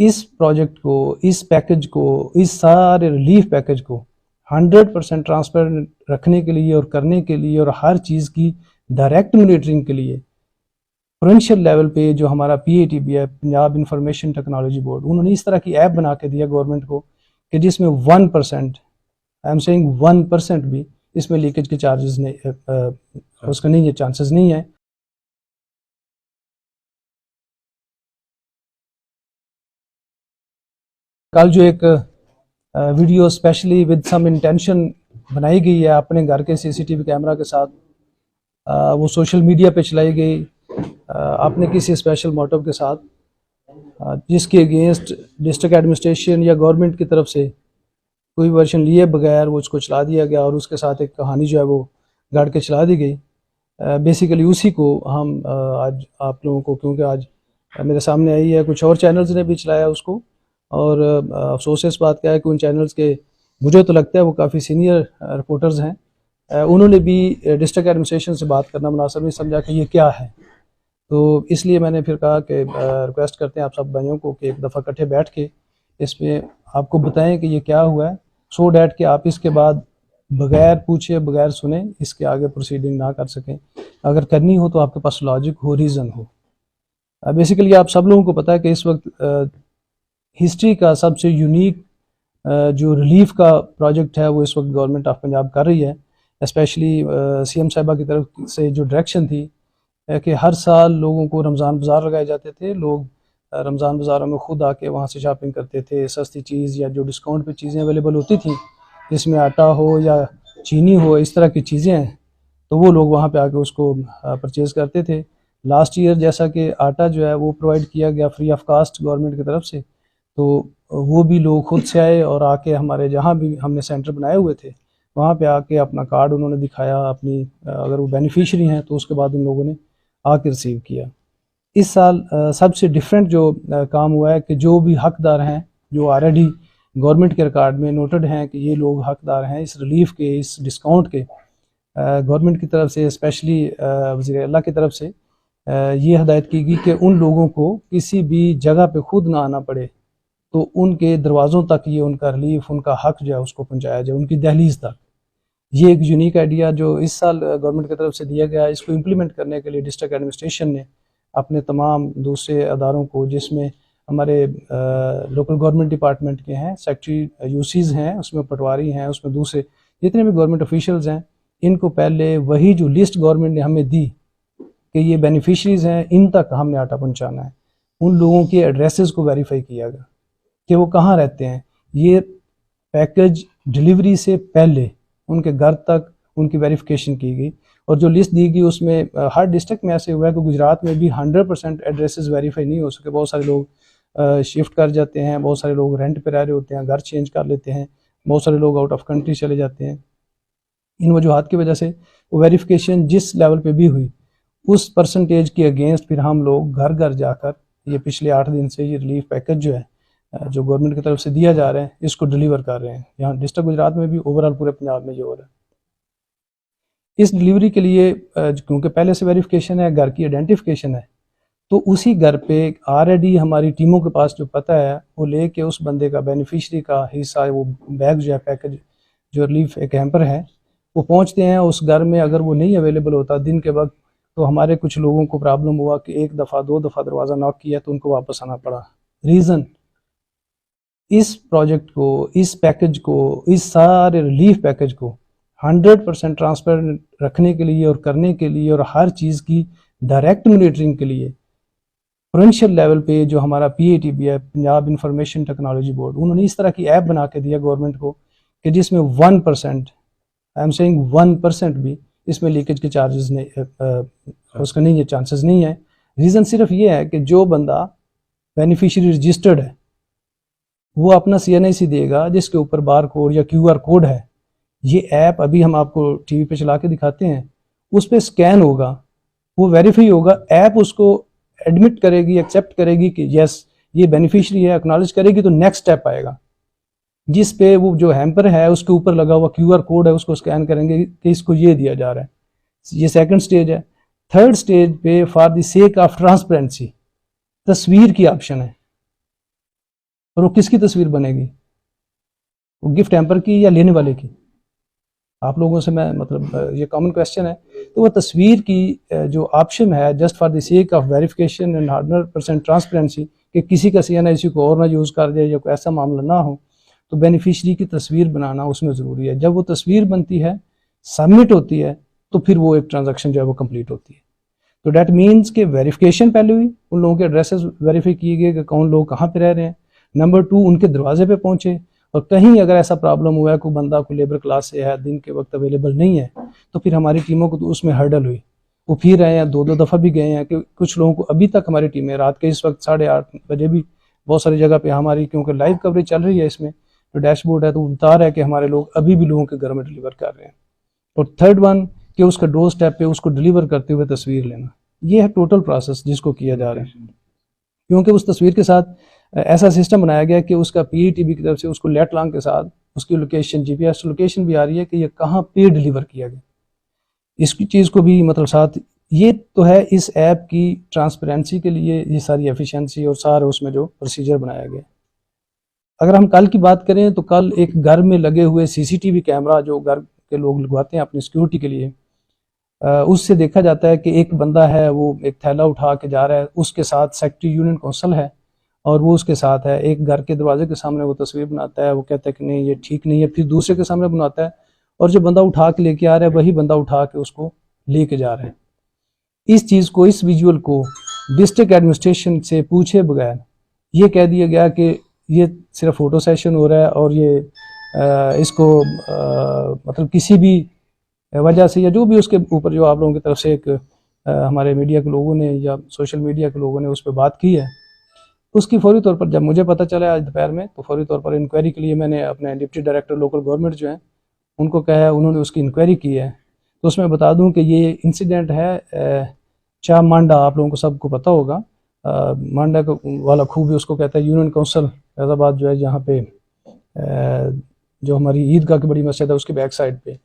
इस प्रोजेक्ट को, इस पैकेज को, इस सारे रिलीफ पैकेज को 100% ट्रांसपेरेंट रखने के लिए और करने के लिए और हर चीज़ की डायरेक्ट मॉनिटरिंग के लिए प्रोविंशियल लेवल पे जो हमारा PITB है, पंजाब इंफॉर्मेशन टेक्नोलॉजी बोर्ड, उन्होंने इस तरह की ऐप बना के दिया गवर्नमेंट को कि जिसमें 1%, आई एम सेइंग 1% भी इसमें लीकेज के चार्जेस नहीं, उसका नहीं है, चांसेस नहीं है। कल जो एक video specially with some intention बनाई गई है अपने घर के CCTV कैमरा के साथ, वो सोशल मीडिया पे चलाई गई अपने किसी स्पेशल मोटिव के साथ, जिसके अगेंस्ट डिस्ट्रिक्ट एडमिनिस्ट्रेशन या गवर्नमेंट की तरफ से कोई वर्जन लिए बगैर वो उसको चला दिया गया और उसके साथ एक कहानी जो है वो गाड़ के चला दी गई। बेसिकली उसी को हम आज आप लोगों को, क्योंकि आज मेरे सामने आई है, कुछ और चैनल्स ने भी चलाया उसको, और अफसोस इस बात का है कि उन चैनल्स के, मुझे तो लगता है वो काफ़ी सीनियर रिपोर्टर्स हैं, उन्होंने भी डिस्ट्रिक्ट एडमिनिस्ट्रेशन से बात करना मुनासिब नहीं समझा कि ये क्या है। तो इसलिए मैंने फिर कहा कि रिक्वेस्ट करते हैं आप सब भाइयों को कि एक दफ़ा इकट्ठे बैठ के इसमें आपको बताएं कि ये क्या हुआ है, सो डैट कि आप इसके बाद बगैर पूछे बगैर सुने इसके आगे प्रोसीडिंग ना कर सकें। अगर करनी हो तो आपके पास लॉजिक हो, रीज़न हो। बेसिकली आप सब लोगों को पता है कि इस वक्त हिस्ट्री का सबसे यूनिक जो रिलीफ का प्रोजेक्ट है वो इस वक्त गवर्नमेंट ऑफ पंजाब कर रही है। स्पेशली CM साहिबा की तरफ से जो डायरेक्शन थी कि हर साल लोगों को रमज़ान बाज़ार लगाए जाते थे, लोग रमज़ान बाज़ारों में ख़ुद आके वहाँ से शॉपिंग करते थे, सस्ती चीज़ या जो डिस्काउंट पे चीज़ें अवेलेबल होती थी, जिसमें आटा हो या चीनी हो, इस तरह की चीज़ें हैं, तो वो लोग वहाँ पे आके उसको परचेज़ करते थे। लास्ट ईयर जैसा कि आटा जो है वो प्रोवाइड किया गया फ्री ऑफ कास्ट गवर्नमेंट की तरफ से, तो वो भी लोग खुद से आए और आके हमारे जहाँ भी हमने सेंटर बनाए हुए थे वहाँ पे आके अपना कार्ड उन्होंने दिखाया, अपनी अगर वो बेनिफिशरी हैं तो उसके बाद उन लोगों ने आके रिसीव किया। इस साल सबसे डिफरेंट जो काम हुआ है कि जो भी हकदार हैं, जो ऑलरेडी गवर्नमेंट के रिकॉर्ड में नोटेड हैं कि ये लोग हकदार हैं इस रिलीफ के, इस डिस्काउंट के, गवर्नमेंट की तरफ से, स्पेशली वज़ीर आला की तरफ से ये हदायत की गई कि उन लोगों को किसी भी जगह पे खुद ना आना पड़े, तो उनके दरवाज़ों तक ये उनका रिलीफ, उनका हक जो है उसको पहुँचाया जाए, उनकी दहलीज तक। ये एक यूनिक आइडिया जो इस साल गवर्नमेंट की तरफ से दिया गया है, इसको इम्प्लीमेंट करने के लिए डिस्ट्रिक्ट एडमिनिस्ट्रेशन ने अपने तमाम दूसरे अदारों को, जिसमें हमारे लोकल गवर्नमेंट डिपार्टमेंट के हैं, सेक्रेटरी UCs हैं, उसमें पटवारी हैं, उसमें दूसरे जितने भी गवर्नमेंट ऑफिशियल्स हैं, इनको पहले वही जो लिस्ट गवर्नमेंट ने हमें दी कि ये बेनिफिशरीज़ हैं, इन तक हमने आटा पहुँचाना है, उन लोगों के एड्रेसेस को वेरीफाई किया गया कि वो कहाँ रहते हैं। ये पैकेज डिलीवरी से पहले उनके घर तक उनकी वेरिफिकेशन की गई, और जो लिस्ट दी गई उसमें हर डिस्ट्रिक्ट में ऐसे हुआ है कि गुजरात में भी 100% एड्रेसेस वेरीफाई नहीं हो सके। बहुत सारे लोग शिफ्ट कर जाते हैं, बहुत सारे लोग रेंट पे रह रहे होते हैं, घर चेंज कर लेते हैं, बहुत सारे लोग आउट ऑफ कंट्री चले जाते हैं। इन वजूहात की वजह से वो वेरिफिकेशन जिस लेवल पे भी हुई, उस परसेंटेज के अगेंस्ट फिर हम लोग घर घर जाकर ये पिछले 8 दिन से ये रिलीफ पैकेज जो है जो गवर्नमेंट की तरफ से दिया जा रहा है, इसको डिलीवर कर रहे हैं। यहाँ डिस्ट्रिक्ट गुजरात में भी, ओवरऑल पूरे पंजाब में ये हो रहा है। इस डिलीवरी के लिए क्योंकि पहले से वेरिफिकेशन है, घर की आइडेंटिफिकेशन है, तो उसी घर पे ऑलरेडी हमारी टीमों के पास जो पता है वो लेके उस बंदे का, बेनिफिशरी का हिस्सा, वो बैग जो है, पैकेज जो रिलीफ एक हैम्पर है, वो पहुंचते हैं उस घर में। अगर वो नहीं अवेलेबल होता दिन के वक्त, तो हमारे कुछ लोगों को प्रॉब्लम हुआ कि 1 दफ़ा 2 दफ़ा दरवाज़ा नॉक किया तो उनको वापस आना पड़ा। रीज़न, इस प्रोजेक्ट को, इस पैकेज को, इस सारे रिलीफ पैकेज को 100% ट्रांसपेरेंट रखने के लिए और करने के लिए और हर चीज़ की डायरेक्ट मॉनिटरिंग के लिए प्रोविंशियल लेवल पे जो हमारा PITB है, पंजाब इंफॉर्मेशन टेक्नोलॉजी बोर्ड, उन्होंने इस तरह की ऐप बना के दिया गवर्नमेंट को कि जिसमें 1%, आई एम सेइंग 1% भी इसमें लीकेज के चार्जेस नहीं, उसका नहीं है, चांसेस नहीं है। रीज़न सिर्फ ये है कि जो बंदा बेनिफिशियरी रजिस्टर्ड है वो अपना CNIC देगा जिसके ऊपर बार कोड या QR कोड है। ये ऐप अभी हम आपको TV पे चला के दिखाते हैं, उस पर स्कैन होगा, वो वेरीफाई होगा, ऐप उसको एडमिट करेगी, एक्सेप्ट करेगी कि यस ये बेनिफिशियरी है, एक्नॉलेज करेगी, तो नेक्स्ट स्टेप आएगा जिस पे वो जो हैम्पर है उसके ऊपर लगा हुआ QR कोड है, उसको स्कैन करेंगे कि इसको ये दिया जा रहा है। ये सेकंड स्टेज है। थर्ड स्टेज पे for the sake of transparency तस्वीर की ऑप्शन है। और वो किसकी तस्वीर बनेगी, वो गिफ्ट हैम्पर की या लेने वाले की? आप लोगों से मैं मतलब ये कॉमन क्वेश्चन है। तो वो तस्वीर की जो ऑप्शन है just for the sake of verification and 100% transparency कि किसी का CNIC को और ना यूज़ कर जाए या कोई ऐसा मामला ना हो, तो बेनिफिशरी की तस्वीर बनाना उसमें ज़रूरी है। जब वो तस्वीर बनती है, सबमिट होती है, तो फिर वो एक ट्रांजेक्शन जो है वो कंप्लीट होती है। तो डैट मीन्स कि वेरिफिकेशन पहले हुई, उन लोगों के एड्रेसेस वेरीफाई किए गए कि कौन लोग कहाँ पे रह रहे हैं। नंबर 2, उनके दरवाजे पे पहुंचे, और कहीं अगर ऐसा प्रॉब्लम हुआ है, कोई बंदा कोई लेबर क्लास से है, दिन के वक्त अवेलेबल नहीं है, तो फिर हमारी टीमों को तो उसमें हर्डल हुई, वो फिर आए हैं, 2-2 दफ़ा भी गए हैं। कि कुछ लोगों को अभी तक हमारी टीमें रात के इस वक्त 8:30 बजे भी बहुत सारी जगह पे हमारी, क्योंकि लाइव कवरेज चल रही है इसमें, तो डैशबोर्ड है तो बता रहा है कि हमारे लोग अभी भी लोगों के घर में डिलीवर कर रहे हैं। और थर्ड वन कि उसका डोर स्टेप पे उसको डिलीवर करते हुए तस्वीर लेना। ये है टोटल प्रोसेस जिसको किया जा रहा है, क्योंकि उस तस्वीर के साथ ऐसा सिस्टम बनाया गया कि उसका PETB की तरफ से उसको लेट लॉन्ग के साथ उसकी लोकेशन, GPS लोकेशन भी आ रही है कि ये कहाँ पे डिलीवर किया गया। इसकी चीज़ को भी मतलब साथ, ये तो है इस ऐप की ट्रांसपेरेंसी के लिए ये सारी एफिशिएंसी और सारे उसमें जो प्रोसीजर बनाया गया। अगर हम कल की बात करें तो कल एक घर में लगे हुए CCTV कैमरा जो घर के लोग लगवाते हैं अपनी सिक्योरिटी के लिए, उससे देखा जाता है कि एक बंदा है, वो एक थैला उठा के जा रहा है, उसके साथ सेक्रेटरी यूनियन काउंसिल है और वो उसके साथ है। एक घर के दरवाजे के सामने वो तस्वीर बनाता है, वो कहता है कि नहीं ये ठीक नहीं है, फिर दूसरे के सामने बनाता है, और जो बंदा उठा के लेके आ रहा है वही बंदा उठा के उसको लेके जा रहा है। इस चीज़ को, इस विजुअल को डिस्ट्रिक्ट एडमिनिस्ट्रेशन से पूछे बगैर ये कह दिया गया कि ये सिर्फ फ़ोटो सेशन हो रहा है, और ये इसको मतलब किसी भी वजह से या जो भी उसके ऊपर जो आप लोगों की तरफ से एक हमारे मीडिया के लोगों ने या सोशल मीडिया के लोगों ने उस पर बात की है, उसकी फौरी तौर पर जब मुझे पता चला आज दोपहर में, तो फौरी तौर पर इंक्वायरी के लिए मैंने अपने डिप्टी डायरेक्टर लोकल गवर्नमेंट जो हैं उनको कहा है, उन्होंने उसकी इंक्वायरी की है। तो उसमें बता दूं कि ये इंसिडेंट है चाह मांडा, आप लोगों को सबको पता होगा, मांडा वाला खूब भी उसको कहता है, यूनियन काउंसिल फैज़ाबाद जो है, जहाँ पे जो हमारी ईदगाह की बड़ी मस्जिद है उसके बैक साइड पे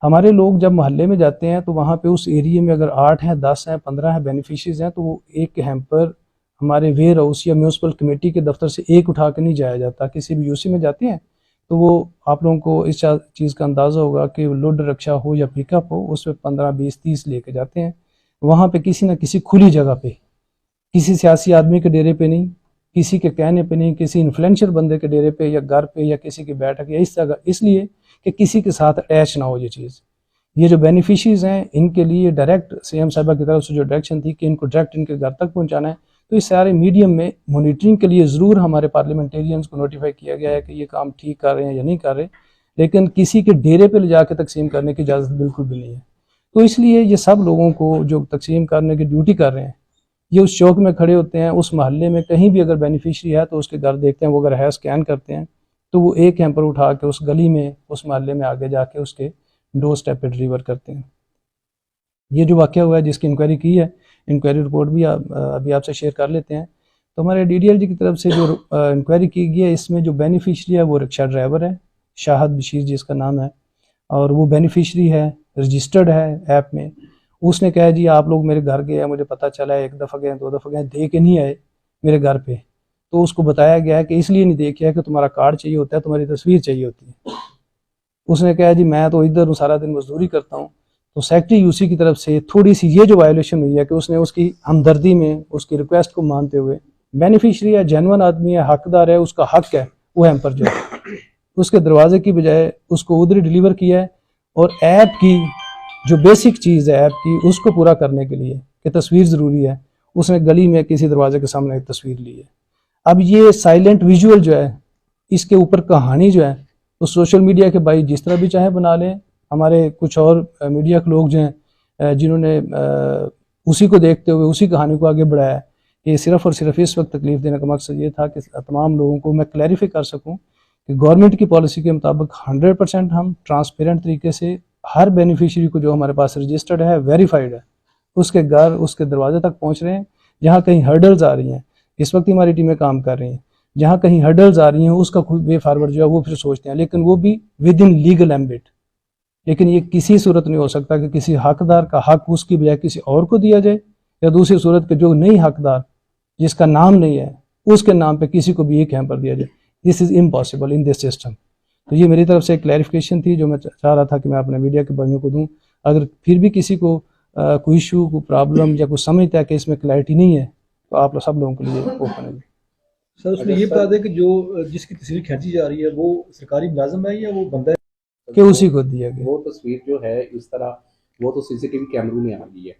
हमारे लोग जब मोहल्ले में जाते हैं तो वहाँ पे उस एरिया में अगर 8 हैं, 10 हैं, 15 हैं बेनिफिशरीज हैं, तो वो एक हैम्पर हमारे वेयर हाउस या म्यूनसिपल कमेटी के दफ्तर से एक उठा के नहीं जाया जाता। किसी भी UC में जाते हैं तो वो आप लोगों को इस चीज़ का अंदाज़ा होगा कि लोड रक्षा हो या पिकअप हो, उस पर 15, 20, 30 लेके जाते हैं। वहाँ पे किसी न किसी खुली जगह पे, किसी सियासी आदमी के डेरे पे नहीं, किसी के कहने पे नहीं, किसी इन्फ्लुएंशियल बंदे के डेरे पे या घर पे या किसी की बैठक या इस जगह, इसलिए कि किसी के साथ अटैच ना हो ये चीज़। ये जो बेनिफिशरीज हैं इनके लिए डायरेक्ट CM साहिबा की तरफ से जो डायरेक्शन थी कि इनको डायरेक्ट इनके घर तक पहुंचाना है, तो इस सारे मीडियम में मॉनिटरिंग के लिए ज़रूर हमारे पार्लियामेंटेरियंस को नोटिफाई किया गया है कि ये काम ठीक कर रहे हैं या नहीं कर रहे, लेकिन किसी के डेरे पे ले जाकर तकसीम करने की इजाज़त बिल्कुल भी नहीं है। तो इसलिए ये सब लोगों को जो तकसीम करने की ड्यूटी कर रहे हैं, ये उस चौक में खड़े होते हैं, उस मोहल्ले में कहीं भी अगर बेनिफिशरी है तो उसके घर देखते हैं, वो अगर है स्कैन करते हैं, तो वो एक हैम्पर उठा के उस गली में, उस मोहल्ले में आगे जाके उसके डोर स्टेप पे डिलीवर करते हैं। ये जो वाक़या हुआ है जिसकी इंक्वायरी की है, इंक्वायरी रिपोर्ट भी अभी आपसे शेयर कर लेते हैं। तो हमारे DDLG की तरफ से जो इंक्वायरी की गई है, इसमें जो बेनिफिशरी है वो रिक्शा ड्राइवर है, शाहद बशीर जिसका नाम है, और वो बेनिफिशरी है, रजिस्टर्ड है ऐप में। उसने कहा जी आप लोग मेरे घर गए हैं, मुझे पता चला है, 1 दफ़ा गए, 2 दफ़ा गए, दे के नहीं आए मेरे घर पे। तो उसको बताया गया है कि इसलिए नहीं दे के आया कि तुम्हारा कार्ड चाहिए होता है, तुम्हारी तस्वीर चाहिए होती है। उसने कहा जी मैं तो इधर सारा दिन मजदूरी करता हूँ। तो सेक्रेटरी UC की तरफ से थोड़ी सी ये जो वायलेशन हुई है कि उसने उसकी हमदर्दी में उसकी रिक्वेस्ट को मानते हुए, बेनिफिशरी है, जेन्युइन आदमी है, हकदार है, उसका हक है वो हैम्पर जो है, उसके दरवाजे की बजाय उसको उधर डिलीवर किया है। और ऐप की जो बेसिक चीज़ है ऐप की, उसको पूरा करने के लिए कि तस्वीर ज़रूरी है, उसने गली में किसी दरवाजे के सामने एक तस्वीर ली है। अब ये साइलेंट विजुअल जो है, इसके ऊपर कहानी जो है, तो सोशल मीडिया के भाई जिस तरह भी चाहे बना लें। हमारे कुछ और मीडिया के लोग जो हैं जिन्होंने उसी को देखते हुए उसी कहानी को आगे बढ़ाया, कि सिर्फ़ और सिर्फ इस वक्त तकलीफ देने का मकसद ये था कि तमाम लोगों को मैं क्लैरिफाई कर सकूं कि गवर्नमेंट की पॉलिसी के मुताबिक 100% हम ट्रांसपेरेंट तरीके से हर बेनिफिशरी को जो हमारे पास रजिस्टर्ड है, वेरीफाइड है, उसके घर, उसके दरवाजे तक पहुँच रहे हैं। जहाँ कहीं हर्डल्स आ रही हैं, इस वक्त हमारी टीमें काम कर रही हैं, जहाँ कहीं हर्डल्स आ रही हैं उसका कोई वे फॉरवर्ड जो है वो फिर सोचते हैं, लेकिन वो भी विद इन लीगल एम्बिट। लेकिन ये किसी सूरत नहीं हो सकता कि किसी हकदार का हक उसकी बजाय किसी और को दिया जाए, या दूसरी सूरत के जो नहीं हकदार, जिसका नाम नहीं है, उसके नाम पे किसी को भी एक हैम्पर दिया जाए, this is impossible in this system. तो ये मेरी तरफ से एक क्लैरिफिकेशन थी जो मैं चाह रहा था कि मैं अपने मीडिया के भाइयों को दूं। अगर फिर भी किसी को कोई इशू, कोई प्रॉब्लम या कोई समझता है कि इसमें क्लैरिटी नहीं है, तो आप सब लोगों के लिए ओपन है। सर उसमें ये बता दें कि जो जिसकी तस्वीर खींची जा रही है वो सरकारी मुलाजिम है या वो बंदा है कि उसी को दिया गया? वो तस्वीर जो है इस तरह, वो तो सीसीटीवी कैमरों में आ गई है।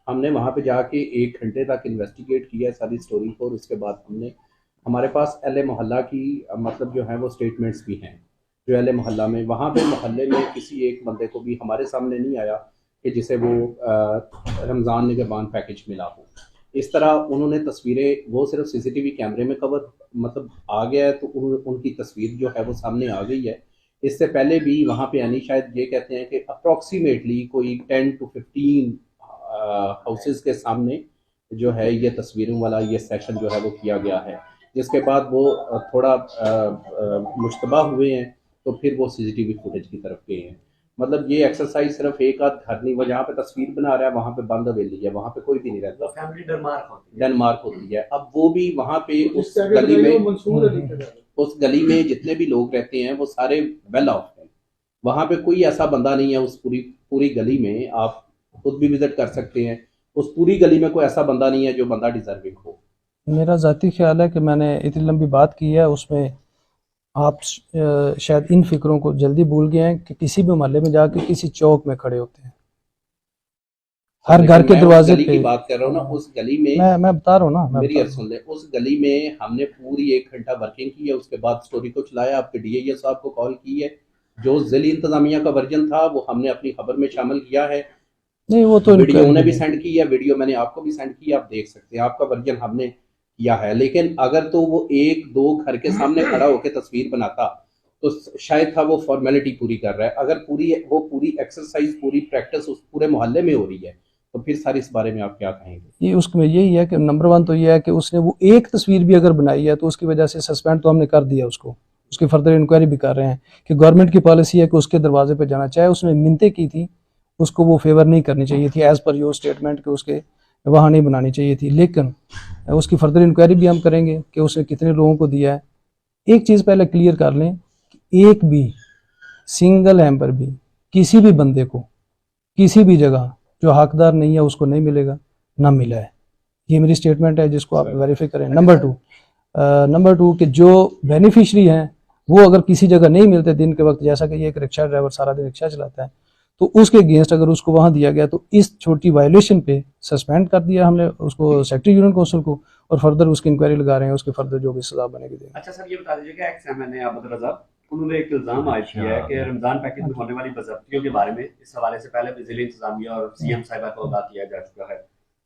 हमने वहाँ पे जाके 1 घंटे तक इन्वेस्टिगेट किया सारी स्टोरी को, और उसके बाद हमारे पास अहले मोहल्ला की मतलब जो है वो स्टेटमेंट्स भी हैं। जो अहले मोहल्ला में, वहाँ पे मोहल्ले में किसी एक बंदे को भी हमारे सामने नहीं आया कि जिसे वो रमज़ान निगहबान पैकेज मिला हो। इस तरह उन्होंने तस्वीरें, वो सिर्फ सीसीटीवी कैमरे में कवर मतलब आ गया है, तो उनकी तस्वीर जो है वो सामने आ गई है। इससे पहले भी वहाँ पे यानी शायद ये कहते हैं कि अप्रॉक्सीमेटली कोई 10 to 15 हाउसेस के सामने जो है ये तस्वीरों वाला ये सेशन जो है वो किया गया है, जिसके बाद वो थोड़ा मुश्तबा हुए हैं, तो फिर वो सीसीटीवी फुटेज की तरफ गए हैं। मतलब ये एक्सरसाइज सिर्फ एक आध घर नहीं, वो जहाँ पे तस्वीर बना रहा है वहाँ पे बंद हवेली है, वहाँ पे कोई भी नहीं रहता, फैमिली डेनमार्क होती है। अब वो भी वहाँ पे उस गली में जितने भी लोग रहते हैं वो सारे वेल ऑफ हैं। वहाँ पे कोई ऐसा बंदा नहीं है, उस पूरी गली में आप खुद भी विजिट कर सकते हैं, उस पूरी गली में कोई ऐसा बंदा नहीं है जो बंदा डिजर्विंग हो। मेरा ज़ाती ख्याल है कि मैंने इतनी लंबी बात की है, उसमें आप शायद इन फिक्रों को जल्दी भूल गए हैं कि किसी भी मोहल्ले में जाके किसी चौक में खड़े होते हैं, हर घर के दरवाजे पे। की बात कर रहा हूँ ना, उस गली में मैं बता रहा हूँ ना, मेरी सुन ले, उस गली में हमने पूरी 1 घंटा वर्किंग की है। उसके बाद स्टोरी को चलाया, आपके डीआईए साहब को कॉल की है, जो जिली इंतजामिया का वर्जन था वो हमने अपनी खबर में शामिल किया है। नहीं, वो तो वीडियो उन्हें भी सेंड की है, वीडियो मैंने आपको भी सेंड की है, आप देख सकते हैं, आपका वर्जन हमने किया है। लेकिन अगर तो वो 1-2 घर के सामने खड़ा होकर तस्वीर बनाता तो शायद था वो फॉर्मेलिटी पूरी कर रहा है। अगर पूरी एक्सरसाइज, पूरी प्रैक्टिस उस पूरे मोहल्ले में हो रही है, तो फिर सारी इस बारे में आप क्या कहेंगे? ये उसमें यही है कि नंबर 1 तो ये है कि उसने वो एक तस्वीर भी अगर बनाई है तो उसकी वजह से सस्पेंड तो हमने कर दिया उसको, उसकी फर्दर इंक्वायरी भी कर रहे हैं कि गवर्नमेंट की पॉलिसी है कि उसके दरवाजे पे जाना, चाहे उसने मिन्नतें की थी, उसको वो फेवर नहीं करनी चाहिए थी एज़ पर योर स्टेटमेंट के, उसके वहाँ नहीं बनानी चाहिए थी। लेकिन उसकी फर्दर इंक्वायरी भी हम करेंगे कि उसने कितने लोगों को दिया है। एक चीज़ पहले क्लियर कर लें कि एक भी सिंगल हैम्पर भी किसी भी बंदे को किसी भी जगह जो हकदार नहीं है उसको नहीं मिलेगा, ना मिला है। ये मेरी स्टेटमेंट है जिसको आप वेरीफाई करें। नंबर टू कि जो बेनिफिशरी हैं वो अगर किसी जगह नहीं मिलते दिन के वक्त, जैसा कि ये एक रिक्शा ड्राइवर सारा दिन रिक्शा चलाता है, तो उसके अगेंस्ट अगर उसको वहाँ दिया गया तो इस छोटी वायलेशन पे सस्पेंड कर दिया हमने उसको, सेक्रेटरी यूनियन काउंसिल को, और फर्दर उसकी इंक्वायरी लगा रहे हैं, उसके फर्दर जो भी सजा बनेगी देंगे। अच्छा सर, ये बता दीजिए कि एक्स एमएनए अब्दुल रज़ाक, उन्होंने एक इल्जाम आयद किया है कि रमजान पैकेज में होने वाली बज़ाब्तियों के बारे में इस हवाले से पहले भी जिला इंतजामिया और सीएम साहिबा को आगाह किया जा चुका है।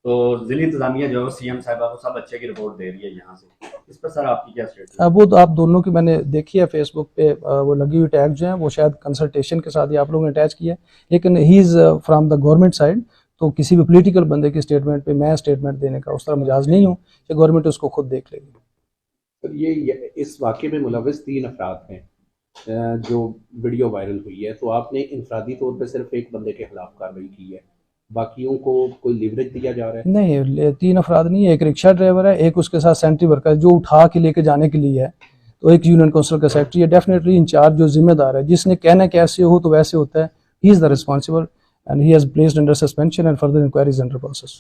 तो जिला इंतजामिया जो है सीएम साहिबा को सब अच्छे की रिपोर्ट दे रही है यहाँ से, इस पर सर आपकी क्या स्टेटमेंट? वो तो आप दोनों की मैंने देखी है फेसबुक पे, वो लगी हुई टैग जो है वो शायद कंसल्टेशन के साथ ही आप लोगों ने अटैच किया है, लेकिन he is from the government side. तो किसी भी पॉलिटिकल बंदे की स्टेटमेंट पे मैं स्टेटमेंट देने का उस तरह मिजाज नहीं हूँ कि गवर्नमेंट उसको खुद देख लेगी। सर ये इस वाक़े में मुलविस 3 अफराद हैं जो वीडियो वायरल हुई है, तो आपने इंफरादी तौर पे सिर्फ एक बंदे के खिलाफ कार्रवाई की है, बाकियों को कोई लिवरेज दिया जा रहा है? नहीं, 3 अफराद नहीं है, एक रिक्शा ड्राइवर है, एक उसके साथ सेंट्री वर्कर जो उठा के लेके जाने के लिए है, तो एक यूनियन काउंसिल का सेक्रेटरी है, डेफिनेटली इंचार्ज जो जिम्मेदार है, जिसने कहना कैसे हो तो वैसे होता है, he is the responsible and he has placed under suspension and further inquiry is under process.